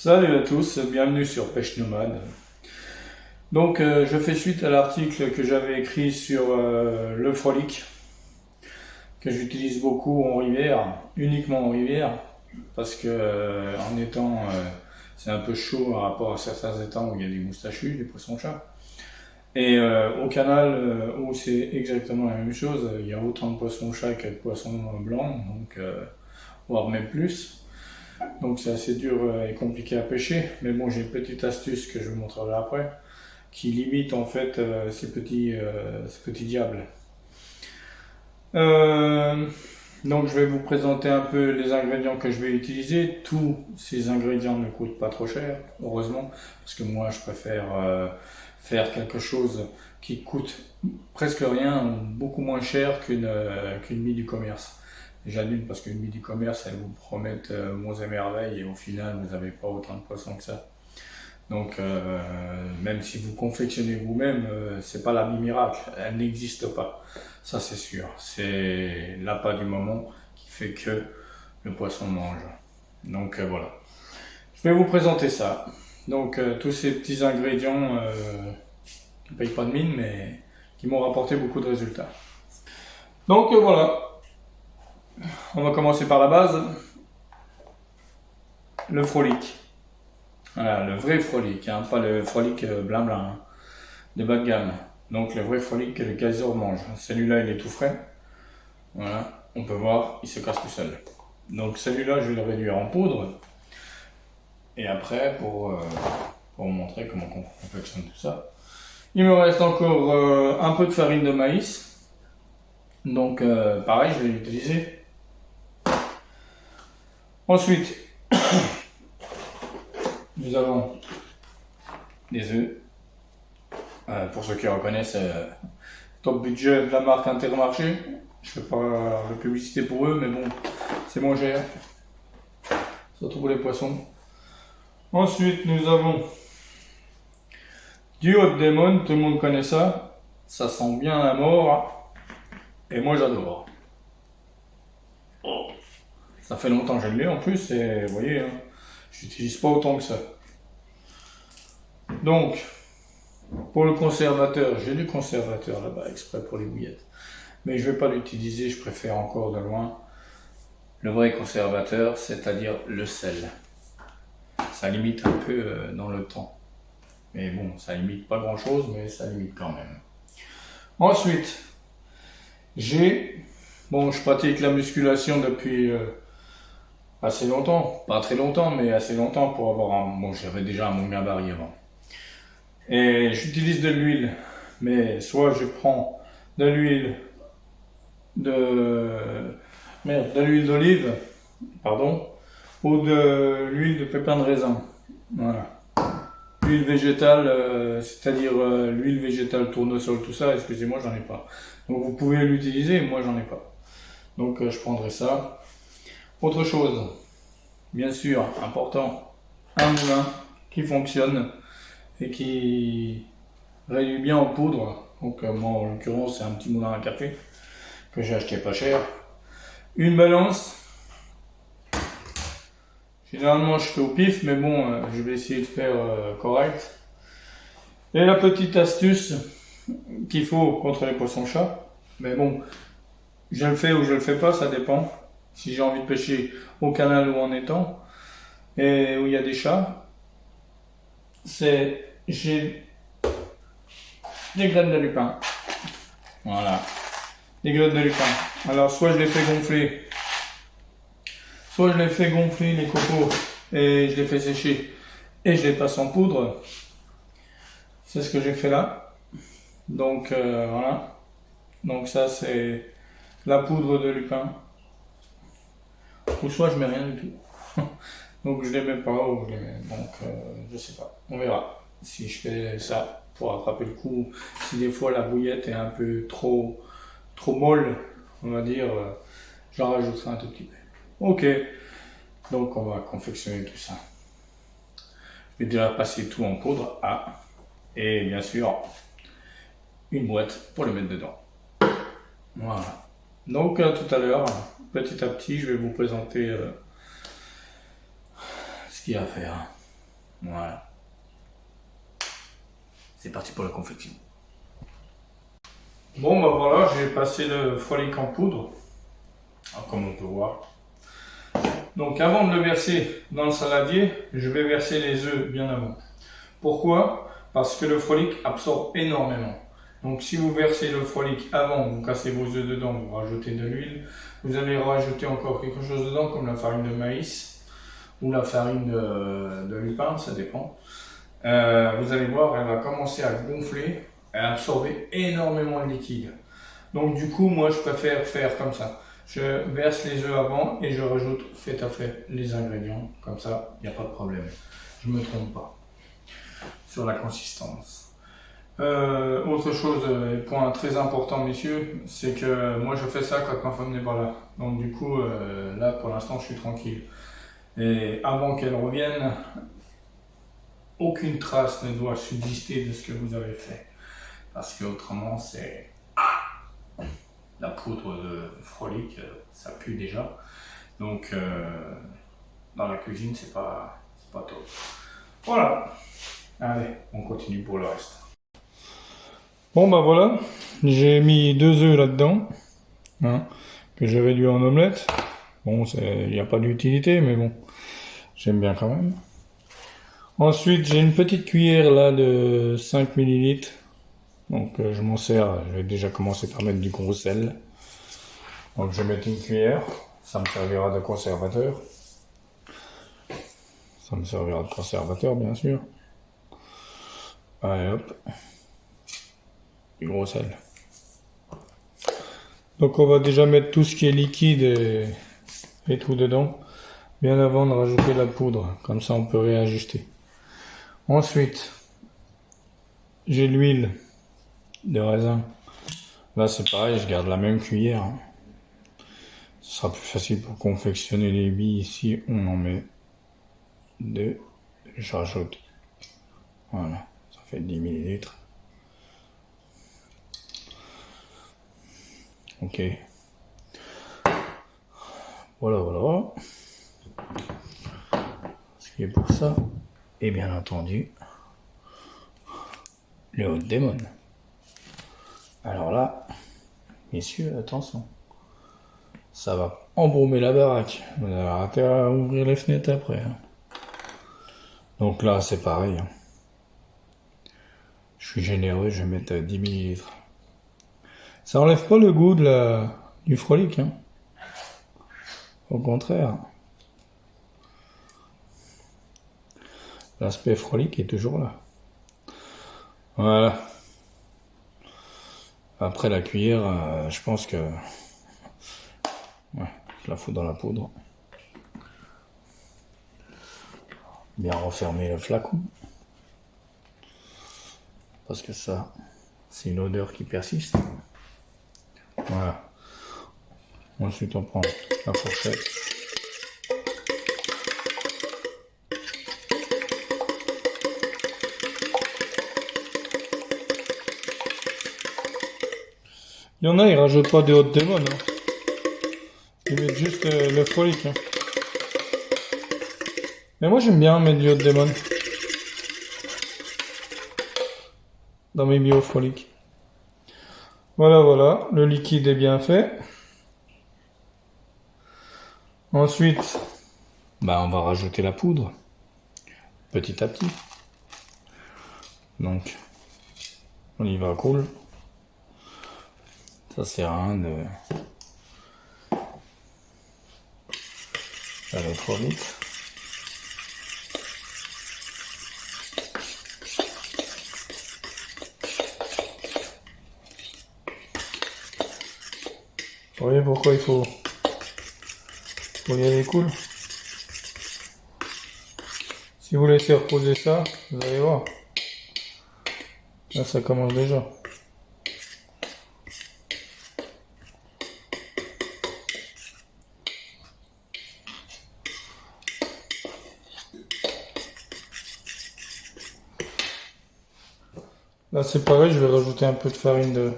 Salut à tous, bienvenue sur Pêche Nomade. Donc je fais suite à l'article que j'avais écrit sur le frolic, que j'utilise beaucoup en rivière, uniquement en rivière, parce que en étang c'est un peu chaud par rapport à certains étangs où il y a des moustachus, des poissons-chats. Et au canal où c'est exactement la même chose, il y a autant de poissons-chats que de poissons blancs, donc voire même plus. Donc c'est assez dur et compliqué à pêcher, mais bon, j'ai une petite astuce que je vous montrerai après qui limite en fait ces petits diables. Donc je vais vous présenter un peu les ingrédients que je vais utiliser. Tous ces ingrédients ne coûtent pas trop cher, heureusement, parce que moi je préfère faire quelque chose qui coûte presque rien, ou beaucoup moins cher qu'une mie du commerce. Déjà d'une, parce qu'une mie du commerce, elles vous promettent monts et merveilles et au final vous n'avez pas autant de poissons que ça. Donc même si vous confectionnez vous-même, c'est pas la mie miracle, elle n'existe pas. Ça c'est sûr, c'est l'appât du moment qui fait que le poisson mange. Donc voilà. Je vais vous présenter ça. Donc tous ces petits ingrédients qui ne payent pas de mine mais qui m'ont rapporté beaucoup de résultats. Donc voilà. On va commencer par la base. Le frolic. Voilà, le vrai frolic, hein, pas le frolic blin hein, de bas de gamme. Donc le vrai frolic que le Kaiser mange. Celui-là il est tout frais. Voilà, on peut voir, il se casse tout seul. Donc celui-là je vais le réduire en poudre. Et après pour vous montrer comment on confectionne tout ça. Il me reste encore un peu de farine de maïs. Donc pareil, je vais l'utiliser. Ensuite, nous avons des œufs. Pour ceux qui reconnaissent, top budget de la marque Intermarché. Je fais pas de publicité pour eux, mais bon, c'est moins cher. Surtout pour les poissons. Ensuite, nous avons du Hot Demon, tout le monde connaît ça. Ça sent bien la mort. Et moi j'adore. Ça fait longtemps que je l'ai en plus, et vous voyez, hein, j'utilise pas autant que ça. Donc, pour le conservateur, j'ai du conservateur là-bas, exprès pour les bouillettes. Mais je ne vais pas l'utiliser, je préfère encore de loin le vrai conservateur, c'est-à-dire le sel. Ça limite un peu dans le temps. Mais bon, ça limite pas grand-chose, mais ça limite quand même. Ensuite, bon, je pratique la musculation depuis assez longtemps. Pas très longtemps, mais assez longtemps pour avoir bon, j'avais déjà un bon gabarit avant. Et j'utilise de l'huile, mais soit je prends de l'huile de l'huile d'olive, pardon, ou de l'huile de pépin de raisin. Voilà. L'huile végétale, c'est-à-dire l'huile végétale tournesol, tout ça, excusez-moi, j'en ai pas. Donc vous pouvez l'utiliser, moi j'en ai pas. Donc je prendrai ça. Autre chose, bien sûr, important, un moulin qui fonctionne et qui réduit bien en poudre. Donc moi en l'occurrence c'est un petit moulin à café que j'ai acheté pas cher. Une balance. Généralement je fais au pif, mais bon je vais essayer de faire correct. Et la petite astuce qu'il faut contre les poissons-chats, mais bon, je le fais ou je le fais pas, ça dépend. Si j'ai envie de pêcher au canal ou en étang, et où il y a des chats, j'ai des graines de lupin. Voilà, des graines de lupin. Alors soit je les fais gonfler, les cocos et je les fais sécher et je les passe en poudre. C'est ce que j'ai fait là. Donc voilà. Donc ça c'est la poudre de lupin. Ou soit je mets rien du tout. Donc je les mets pas ou je les mets. Donc je sais pas. On verra si je fais ça pour attraper le coup. Si des fois la bouillette est un peu trop molle, on va dire, j'en rajouterai un tout petit peu. Ok. Donc on va confectionner tout ça. Je vais déjà passer tout en poudre et bien sûr une boîte pour le mettre dedans. Voilà. Donc tout à l'heure, petit à petit, je vais vous présenter ce qu'il y a à faire. Voilà. C'est parti pour la confection. Bon bah voilà, j'ai passé le frolic en poudre, comme on peut voir. Donc avant de le verser dans le saladier, je vais verser les œufs bien avant. Pourquoi? Parce que le frolic absorbe énormément. Donc si vous versez le frolic avant, vous cassez vos œufs dedans, vous rajoutez de l'huile, vous allez rajouter encore quelque chose dedans comme la farine de maïs ou la farine de lupin, ça dépend. Vous allez voir, elle va commencer à gonfler et à absorber énormément de liquide. Donc du coup, moi je préfère faire comme ça. Je verse les œufs avant et je rajoute fait à fait les ingrédients. Comme ça, il n'y a pas de problème. Je ne me trompe pas sur la consistance. Autre chose, point très important messieurs, c'est que moi je fais ça quand ma femme n'est pas là. Donc du coup, là pour l'instant je suis tranquille. Et avant qu'elle revienne, aucune trace ne doit subsister de ce que vous avez fait. Parce que autrement c'est... La poudre de frolic, ça pue déjà. Donc dans la cuisine c'est pas top. Voilà. Allez, on continue pour le reste. Bon bah voilà, j'ai mis 2 œufs là-dedans, hein, que j'ai réduit en omelette. Bon, il n'y a pas d'utilité, mais bon, j'aime bien quand même. Ensuite, j'ai une petite cuillère là de 5 ml. Donc je m'en sers, je vais déjà commencer par mettre du gros sel. Donc je vais mettre une cuillère, ça me servira de conservateur. Ça me servira de conservateur bien sûr. Allez hop. Du gros sel. Donc on va déjà mettre tout ce qui est liquide et tout dedans, bien avant de rajouter la poudre, comme ça on peut réajuster. Ensuite, j'ai l'huile de raisin. Là c'est pareil, je garde la même cuillère. Hein. Ce sera plus facile pour confectionner les billes si on en met 2. Je rajoute. Voilà, ça fait 10 ml. Ok. Voilà. Ce qui est pour ça. Et bien entendu, le Hot Demon. Alors là, messieurs, attention. Ça va embaumer la baraque. Vous avez intérêt à ouvrir les fenêtres après. Hein. Donc là, c'est pareil. Hein. Je suis généreux, je vais mettre 10 ml. Ça enlève pas le goût du frolic. Hein. Au contraire. L'aspect frolic est toujours là. Voilà. Après la cuillère, je pense que... Ouais, je la fous dans la poudre. Bien refermer le flacon. Parce que ça, c'est une odeur qui persiste. Voilà. Ensuite, on prend la fourchette. Il y en a, ils rajoutent pas de Hot Demon. Hein. Ils mettent juste le frolic. Hein. Mais moi, j'aime bien mettre du Hot Demon. Dans mes bio frolic. Voilà, le liquide est bien fait. Ensuite, on va rajouter la poudre, petit à petit. Donc, on y va cool. Ça sert à rien d'aller trop vite. Vous voyez pourquoi il faut y aller cool. Si vous laissez reposer ça, vous allez voir. Là, ça commence déjà. Là, c'est pareil, je vais rajouter un peu de farine de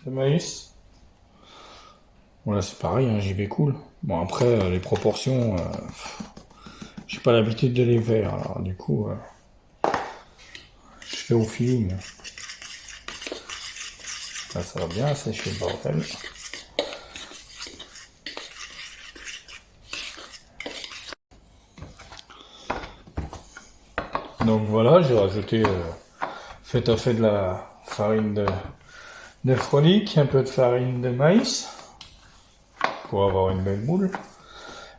maïs. Voilà, c'est pareil, hein, j'y vais cool. Bon, après, les proportions, j'ai pas l'habitude de les faire, alors du coup, je fais au feeling. Là, ça va bien sécher le bordel. Donc voilà, j'ai rajouté fait à fait de la farine de frolic, un peu de farine de maïs pour avoir une belle boule.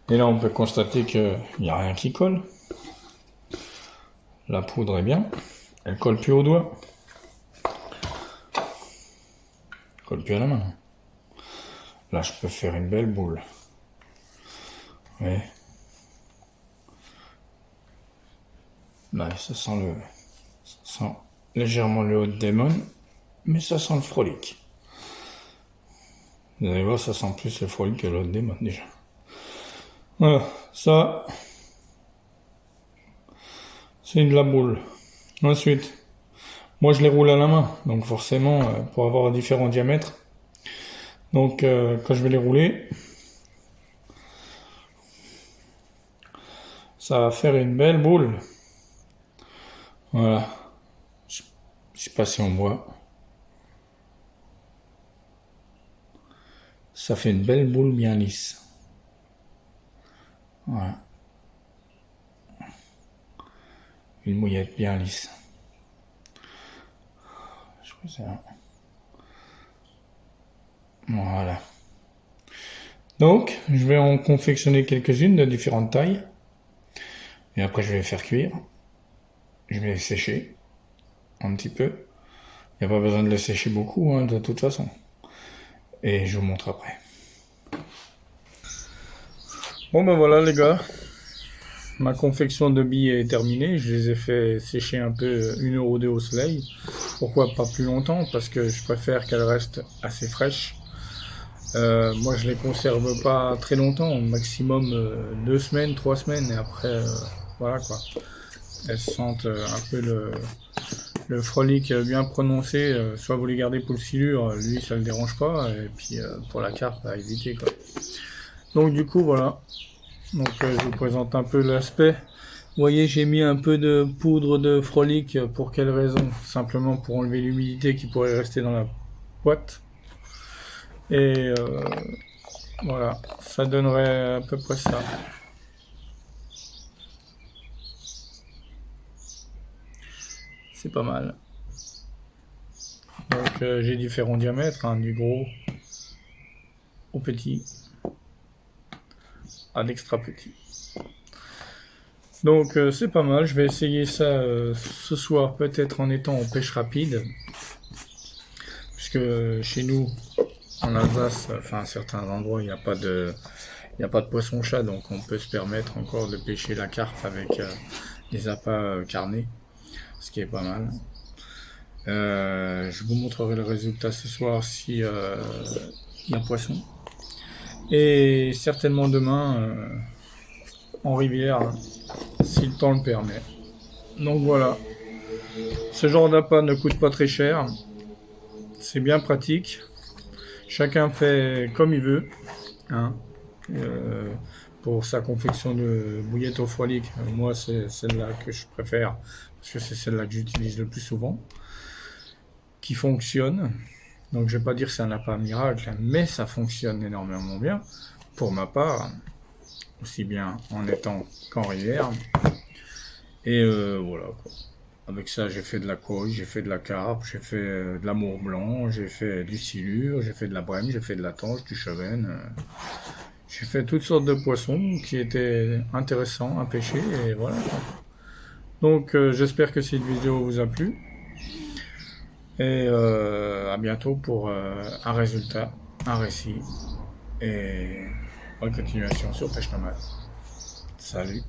Et là, on peut constater qu'il n'y a rien qui colle. La poudre est bien, elle colle plus au doigt, elle colle plus à la main. Là, je peux faire une belle boule. Ouais. Là, ça sent légèrement le Hot Demon, mais ça sent le frolic. Vous allez voir, ça sent plus le frolic que le Hot Demon déjà. Voilà, ça, c'est de la boule. Ensuite, moi je les roule à la main, donc forcément, pour avoir différents diamètres. Donc, quand je vais les rouler, ça va faire une belle boule. Voilà. Je sais pas si on voit. Ça fait une belle boule bien lisse. Voilà. Une mouillette bien lisse. Je fais ça. Voilà. Donc, je vais en confectionner quelques-unes de différentes tailles. Et après, je vais les faire cuire. Je vais les sécher un petit peu. Il n'y a pas besoin de les sécher beaucoup, hein, de toute façon. Et je vous montre après. Bon ben voilà les gars. Ma confection de billes est terminée. Je les ai fait sécher un peu 1 heure ou 2 au soleil. Pourquoi pas plus longtemps? Parce que je préfère qu'elles restent assez fraîches. Moi je les conserve pas très longtemps, au maximum 2 semaines, 3 semaines, et après voilà quoi. Elles sentent un peu le frolic bien prononcé, soit vous les gardez pour le silure, lui ça le dérange pas, et puis pour la carpe à éviter quoi. Donc du coup voilà, donc je vous présente un peu l'aspect. Vous voyez, j'ai mis un peu de poudre de frolic, pour quelle raison? Simplement pour enlever l'humidité qui pourrait rester dans la boîte. Et voilà, ça donnerait à peu près ça. C'est pas mal. Donc j'ai différents diamètres, hein, du gros au petit à l'extra petit. Donc c'est pas mal, je vais essayer ça ce soir, peut-être en étant en pêche rapide. Puisque chez nous, en Alsace, enfin à certains endroits, il n'y a pas de poisson-chat, donc on peut se permettre encore de pêcher la carpe avec des appâts carnés, ce qui est pas mal. Je vous montrerai le résultat ce soir si il y a poisson. Et certainement demain en rivière, si le temps le permet. Donc voilà. Ce genre d'appât ne coûte pas très cher. C'est bien pratique. Chacun fait comme il veut. Hein. Pour sa confection de bouillette au frolic, moi c'est celle-là que je préfère, parce que c'est celle-là que j'utilise le plus souvent, qui fonctionne. Donc je vais pas dire que c'est un appât miracle, mais ça fonctionne énormément bien, pour ma part, aussi bien en étang qu'en rivière. Et voilà quoi. Avec ça, j'ai fait de la coille, j'ai fait de la carpe, j'ai fait de l'amour blanc, j'ai fait du silure, j'ai fait de la brème, j'ai fait de la tanche, du chevenne. J'ai fait toutes sortes de poissons qui étaient intéressants à pêcher, et voilà. Donc j'espère que cette vidéo vous a plu. Et à bientôt pour un résultat, un récit et bonne continuation sur Pêche Nomade. Salut!